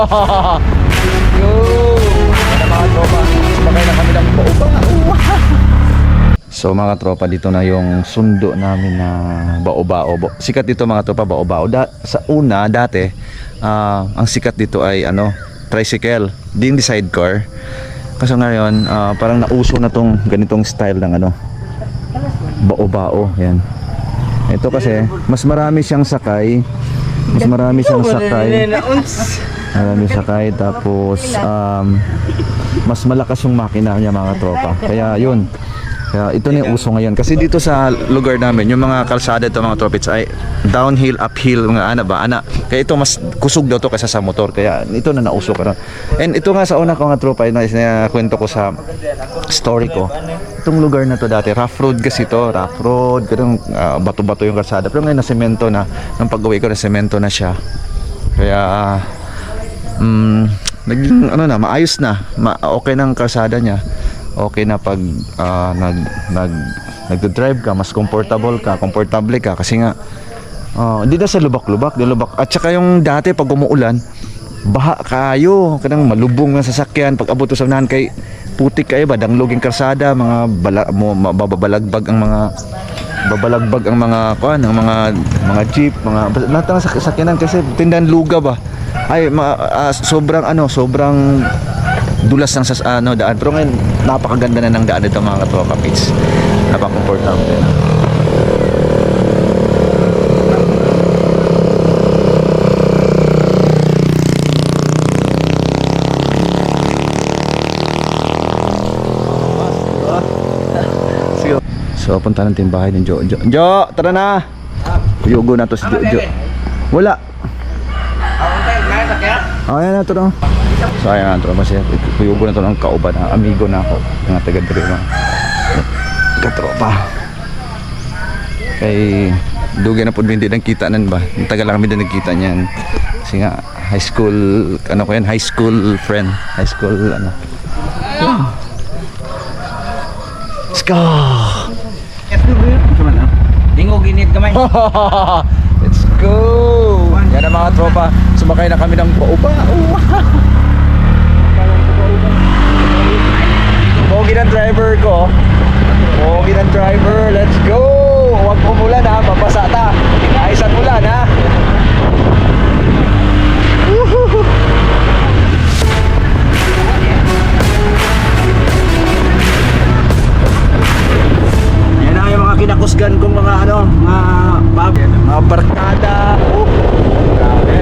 Yo! Ano mga tropa? Sumakay na kami ng pauba. So mga tropa, dito na yung sundo namin na Bao-Bao. Sikat dito mga tropa, Bao-Bao. Sa una, dati, ang sikat dito ay tricycle. Di sidecar. Kasi ngayon, parang nauso na tong ganitong style ng Bao-Bao. Yan. Ito kasi, mas marami siyang sakay. Marami sakay, tapos mas malakas yung makina niya mga tropa. Kaya yun. Kaya ito na yung uso ngayon. Kasi dito sa lugar namin, yung mga kalsada ito mga tropits ay downhill, uphill, mga Kaya ito mas kusog daw to kaysa sa motor. Kaya ito na nauso ka. And ito nga sa una ko mga tropa, na kwento ko sa story ko. Itong lugar na to dati, rough road kasi to. Rough road, ganun, bato-bato yung kalsada. Pero ngayon na semento na. Nang pag-uwi ko na semento na siya. Kaya naging maayos na. Okay na ang kalsada niya. Okay na pag nagdo-drive ka, mas komportable ka kasi nga hindi na sa lubak-lubak, at saka yung dati pag umuulan, baha kayo, kanang malubong ng sasakyan pag abot sa unahan kay putik kayo ba, danglog yung kalsada, mga mababalagbag ang mga jeep, lahat ng sasakyanan kasi tindahan luga ba ay sobrang dulas ng daan. Pero ngayon napakaganda na ng daan dito mga katropa mates. Napaka-comfortable na. So punta natin yung bahay ng Jo. Jo, tara na. Kuyugo na to si Jo. Wala. Ayan na to no. So ayan na tropa siya. Kuyugo na to ng kauban na amigo na ako. Mga taga-diri mga katropa. Kay dugi na po hindi nagkita nan ba. Tagal lang kami din nagkita niyan. Kasi nga high school high school friend. High school Let's go. Dingo ginit kamay. Let's go. Yan ang mga tropa. Sumakay na kami ng Bao-Bao. Pogi ng driver ko. Pogi ng driver. Let's go. Huwag umulan ha. Mabasa ta. Aysan ulan ha. Yan na yung mga kinakusgan kong mga mga barkada. Grabe.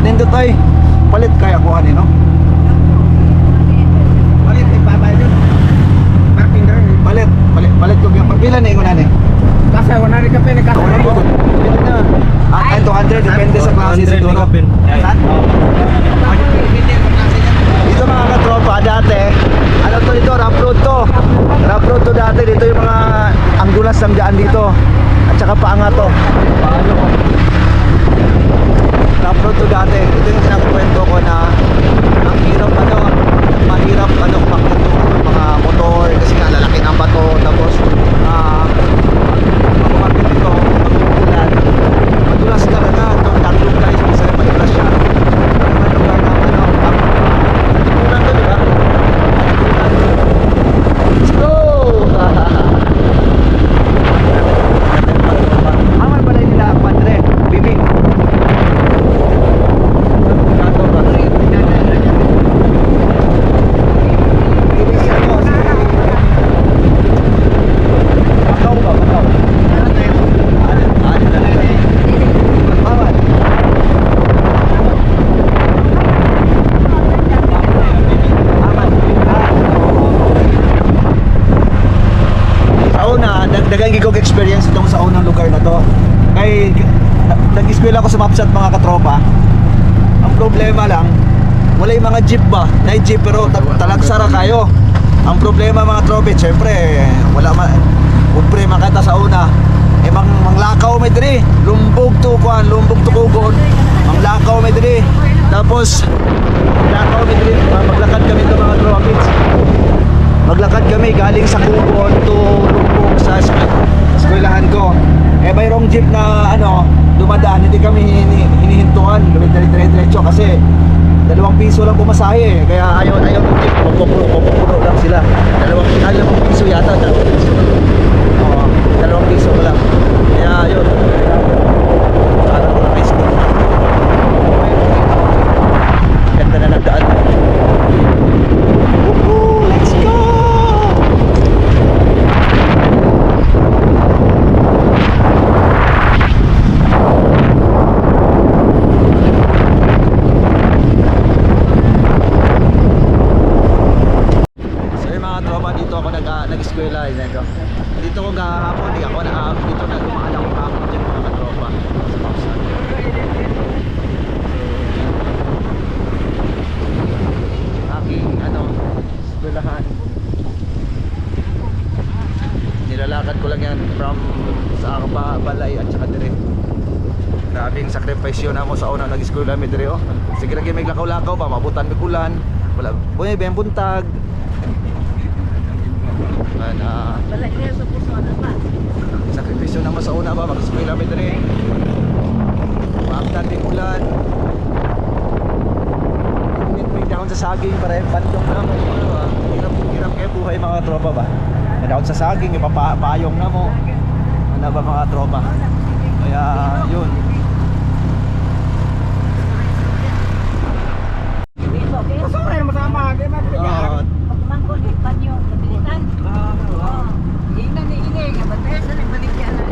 Nindot ay palit kaya kuha no? Palit ipabayad yun. Parking there. Palit ko yung pagpila na ingunan eh. Kasi wala rin kape nagkasa. Pilit na. Ay 200 depende sa klase siguro. Saan? Dito mga katropa dati, dito, rough road to. Rough road to dati, dito yung mga anggulas ng daan dito. At saka paanga to. Rough road to dati. Ito yung sinakwento ko na ang hirap mahirap umakyat yung mga motor kasi nga lalaki ng bato, tapos umakyat dito pag-uulan madulas talaga. Itong tatlong guys kasi madulas siya. Ang lugar ng ulan to, diba? Let's go! Amal pala nila ang padre Bibi. Dagang gigog experience itong sa unang lugar na to. Kay nag-eskwela ako sa Mapsat mga katropa. Ang problema lang, wala yung mga jeep ba? Night jeep pero talagsara kayo. Ang problema mga tropa, syempre wala upre makita sa una. Manglakaw may diri, lumbog to kuan, lumbog to kugon. Manglakaw may diri. Tapos, maglakad kami ito mga tropics. Maglakad kami galing sa Kubon to Lumbog sa eskwelahan ko. Eh mayroong jeep na dumadaan, hindi kami hinihintuan, dire-diretso kasi 2 piso lang pumasahe. Kaya ayaw ng jeep, pupuno lang sila. 2 piso yata, 2 piso. Oo, 2 piso lang. Kaya yun. Parang high school. Ganda na nagdaan. Woohoo! Let's go! So yung mga tropa, dito ako nag-eskwela. Dito ko gahapon, dito na dumaan ako kahapon dyan mga katropa. Aking eskwelahan. Nilalakad ko lang yan from sa Balay at saka dire. Grabing sacrifice yun ako sa una nag-eskwela mi dire. Sige lagi may lakaw-lakaw ba, mabutan may kulan. Wala, buhay ben buntag. Balik niya sa puso pa. Sakripisyo naman sa una ba, mag-eskwela mi dire. Mabutan may kulan. May dahon sa saging para pandong na mo. Hirap kayo buhay mga tropa ba? May dahon sa saging, ipapayong na mo. Ano ba mga tropa? Kaya yun. Gusto ko rin masama. Di ba? Ah, Pagmangkulit pa niyo, kabilitan. Ina ni Ine, kabatay sa nagbaligyan na.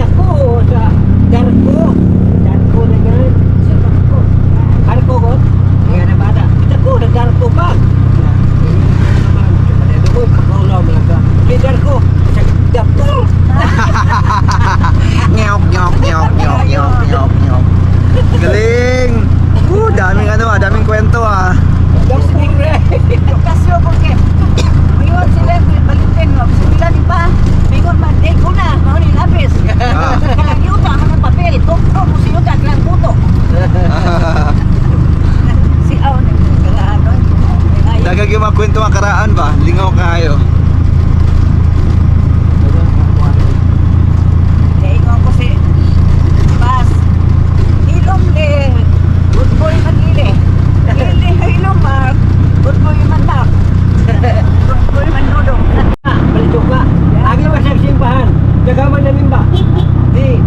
Ako sa Darko na ganun. Darko ko? Kaya na bata. Ako na Darko pa. Ito ko, kakaulam lang ka. Si Darko, sa Darko. Nyok, nyok, nyok, nyok, nyok, nyok, nyok. Galing! Daming kwento Darko Stingray. Kasyo ko ke. Mayon sila balitin mo. Sila di ba? Bingon man day ko na, mao ni labis. Kalang yuta man ang papel, tukto mo si yuta lang puto. Si aw na kalaano. Dagag yung mga kwento mga karaan ba? Lingaw kayo. Ingon ko si Bas. Ilong le. Good boy man ile. Ilong Mark. Good boy man Mark. Good boy man Nodong. Balitok ka. Agi ba sa simbahan? Jagaman namin ba? Di.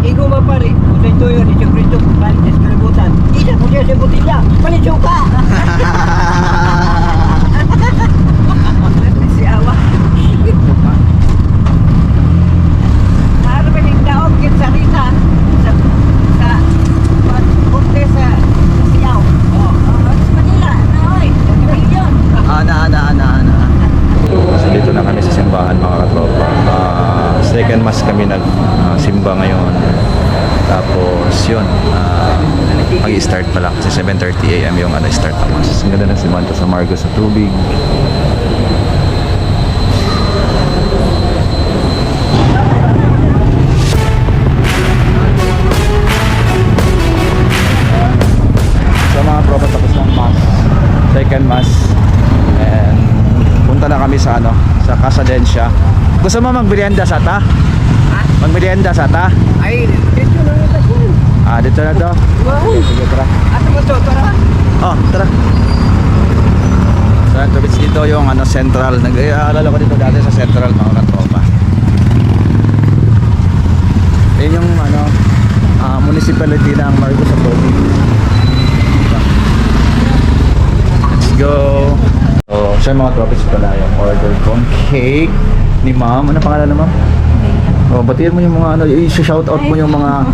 Igo mapari. Usay tuyo ni Kristo balik sa kalibutan. Ida mo siya sa butila. Balitok ka. Si Awa. Harap ng daog kit sa Rita. Sa punte sa Siyaw. Sa Manila. Naoy. Yun. Ana. So dito na kami sa simbahan mga katropa. Second mass kami simba ngayon. Tapos yun, mag-i-start pa lang kasi 7:30 AM yung start ng mass. Ang ganda ng simanta sa Margo sa tubig. So mga tropa, tapos ng mass, second mass, and punta na kami sa sa Casadencia. Gusto mo magmerienda sa ta? Magmerienda sa ta? Ay, dito na ito. Dito na to. Okay, sige, tara. Ano mo to? Tara. Oh, tara. So, Tubits dito yung central. Nag-aalala ko dito dati sa central mga katropa. Yan yung municipality ng Margo sa Tubig. Let's go. So, siya mga tropits pala yung order kong cake ni ma'am. Ano pangalan na ma'am? Oh, batiin mo yung mga i-shout out mo yung mga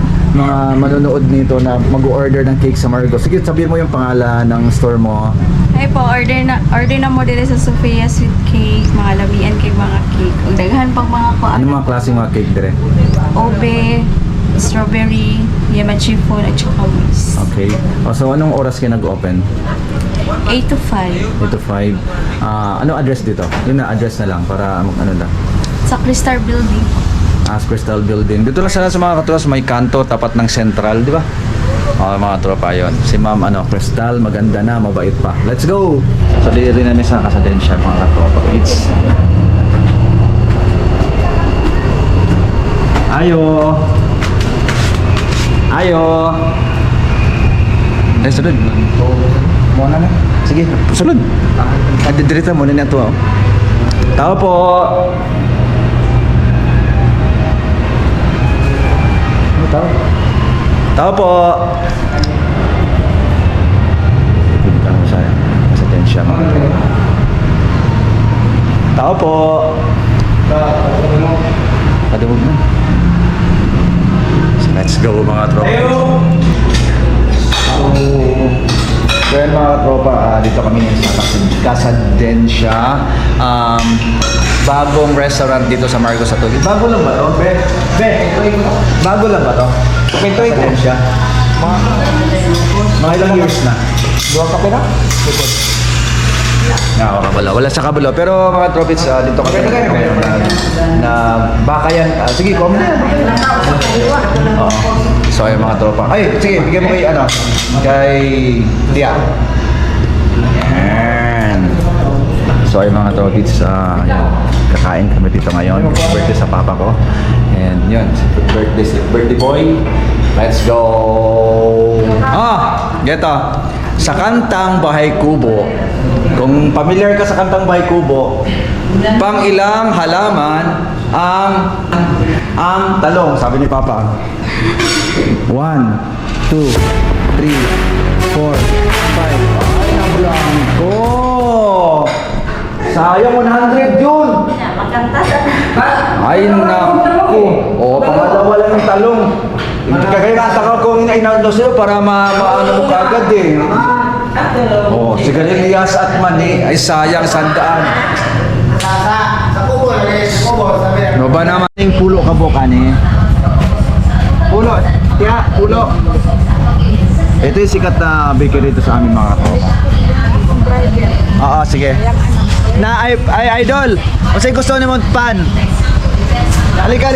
manonood nito na mag-order ng cake sa Margo. Sige, sabihin mo yung pangalan ng store mo. Ay po, order na mo dito sa Sofia Sweet Cake, mga labian kay mga cake. Ug daghan pang mga Ano mga klaseng mga cake dire? Obe, strawberry, yema chiffon at saka whisk. Okay. So anong oras kayo nag-open? 8 to 5 8 to 5. Ano address dito? Yun na, address na lang para lang. sa Crystal Building. As Crystal Building. Dito lang sana sa mga katros, may kanto tapat ng Central, di ba? Mga tropa yun. Si Ma'am Crystal, maganda na, mabait pa. Let's go! So, dito rin namin sa Kasadensya, mga katropa. It's... Ayo! Ayo! Eh, sunod. Muna na. Sige, sunod. Didirita muna na ito. Tao po! Tao po! Punta ko sa Kasadensya, mga tropa. Tao po! Padawag na. So, let's go mga tropa. Well mga tropa, dito kami sa Kasadensya. Bagong restaurant dito sa Marcos Atol. Bago lang ba to? Bago lang ba to? Kasadensya. Mga ilang years na? 2 ka pera? Wala sa Kabalo. Pero mga tropits, dito kami na baka yan. Sige, comment na. So ayun mga tropa. Ay, sige, bigyan mo kay Tia. Yan. So ayun mga tropits, kakain kami dito ngayon. Birthday sa papa ko. And yun, birthday boy. Let's go! Geto. Sa kantang Bahay Kubo, kung familiar ka sa kantang Bahay Kubo, pang ilang halaman ang talong, sabi ni Papa. 1, 2, 3, 4, 5. Ay, nablangko! Sayang 100 yun! Ay, naku! O, pangalawa lang ng talong. Kaya nataka kong inaano sila para maano mo kagad eh. Oh, sigarilyas at mani ay sayang 100. No ba naman yung pulo ka bukan eh? Pulo, tiya, pulo. Ito yung sikat na bakery dito sa amin mga tropa. Oo, sige. Na ay idol. Kasi gusto ni mo pan. Halika.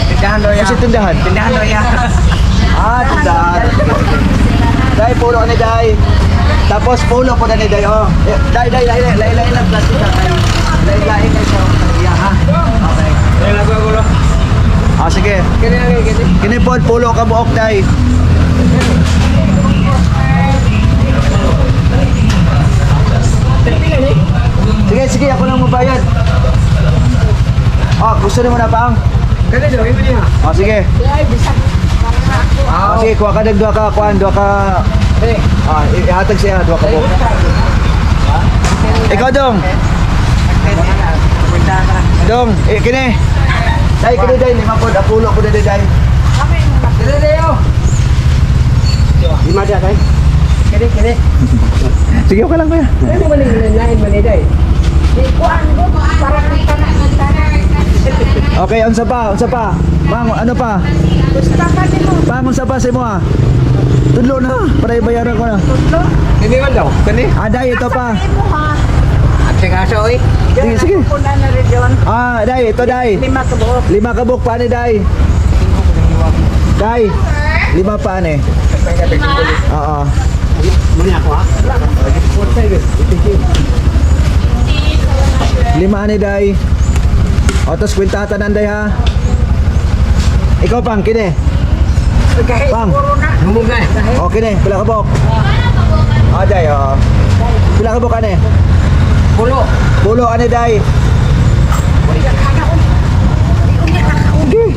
Tindahan doya. Kasi tindahan. Tindahan doya. Tindahan. Dai pulo ni dai. Tapos pulo po na ni dai. Oh. Dai lang plastic na dai. Dai kayo. Ya ha. Okay. Dai lang gulo. Sige. Kini pulo ka buok dai. Sige, ako lang mabayad. Gusto niyo na pang? Ganito, iba niya. Sige. Sige, kuha ka dua ka. Ihatag siya, 2 ka po. Ikaw dong. Dong, kini. Dai, 5 po, pulo ko dai. Dai. Lima dia dai. Kini. Sige, okay lang kuya. Ano man yung lain maniday? Okay, unsa pa? Mang, ano pa? Pang, unsa pa si mo ah? Tudlo na, para ibayaran ko na. Hindi man daw, kani? Dai, ito pa. At sika sa oy. Sige. Dai, ito dai. 5 kabuk pa ni dai. Dai, 5 pa ni. Oo. Muni ako ha? 5 ni dai. Tapos kwintata nanday ha. Ikaw pang, kini. Pang. Humugay. Okay ni, pila ka bok? Dai, pila ka bok ani? Pulo ani dai. Okay.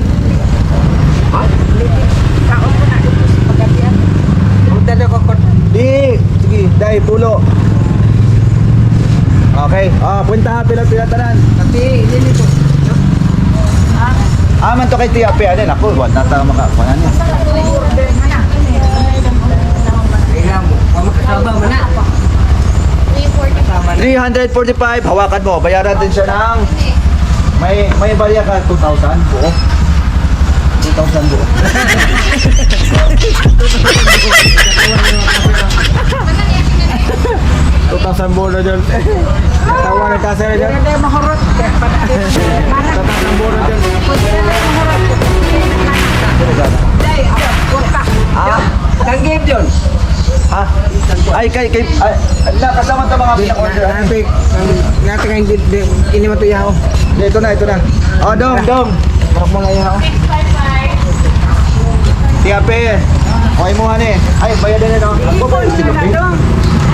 Sige, dai pulo. Okay. Punta pila tanan. Man to kay Tia Pe ani nako, wa na ta makakuan niya. 345, hawakan mo, bayaran din siya ng may barya ka 2,000 buo. 2,000 buo. Tutasan mo na dyan. Tawa na kasi na dyan. Kang game yun. Ha? Ay, kasama ito mga pinag-order. Natin kang ini mo ito yaw. Ito na. Oh, Dong. Marap mo nga yaw. Tiyape. Okay mo han eh. Ay, bayadan na no. Ako ba si Lupin?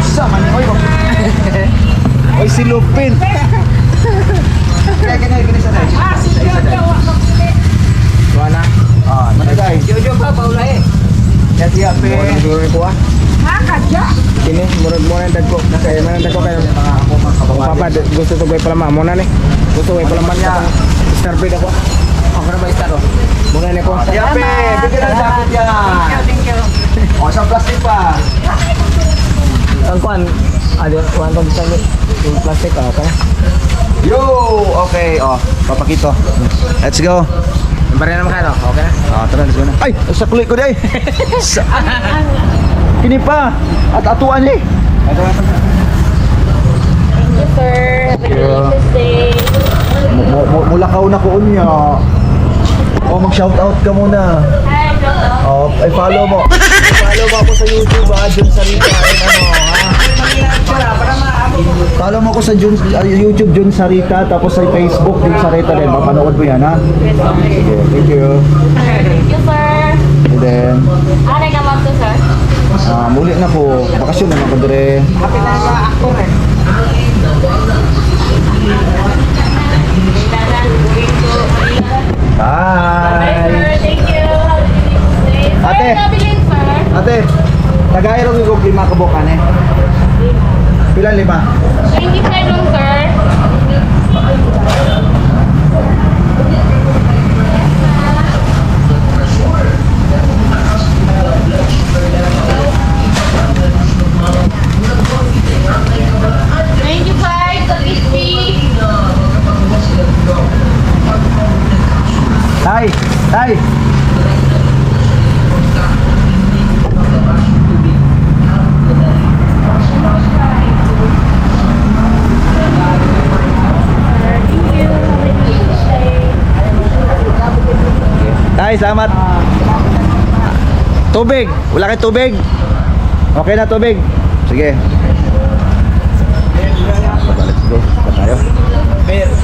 Sama ni. Oy, si Lupin. Kaya gini sa dahil. Wala. Ah, mana guys? Jojo pa paula eh. Ya tiyape. Murag ko ah. Kini murag mo na dagko. Kaya man dagko kayo. Papa gusto to gay pala mo na ni. Gusto gay pala man ya. Starbid ako. Ako na ba star oh. Muna ni ko. Tiyape, bigyan na dapat yan. Thank you. O, sa plastic pa. Ang kuan. Ada kuan tong sa yung plastic okay. Yo, okay. Oh, papakito. Let's go. Bare na makano. Okay na. Ah, tara, let's go na. Ay, sa kulit ko di. Sa... Kini pa. At atuan eh. Thank you, sir. Have a delicious day. Mulakaw na ko unya. Oh, mag-shoutout ka muna. Hi, Jojo. Oh, ay follow mo. Follow mo ako sa YouTube, Jun Sarita. Follow mo ako sa YouTube, Jun Sarita. Tapos sa Facebook, Jun Sarita din. Mapanood mo yan, ha? Sige, thank you. Thank you, sir. And then, Ano ka mag to, sir? muli na ko. Bakasyon naman ko dire. Happy na mga aktor eh. Bye! Thank you. Have a delicious day. Sir, Ate. nabilin, sir. Ate, tagay rin ko 5 kabukan eh. Pila 5? 25 lang, sir. Thank you, guys. The crispy. Tay! Tay, salamat. Tubig. Wala kayo tubig? Okay na tubig. Sige. Let's go. Pa tayo. Let's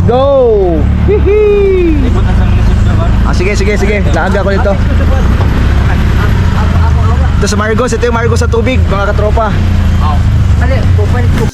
go. Hihi. Sige. Laag ako dito. Ito sa Margos. Ito yung Margos sa tubig, mga katropa. Ali, pupalit ko.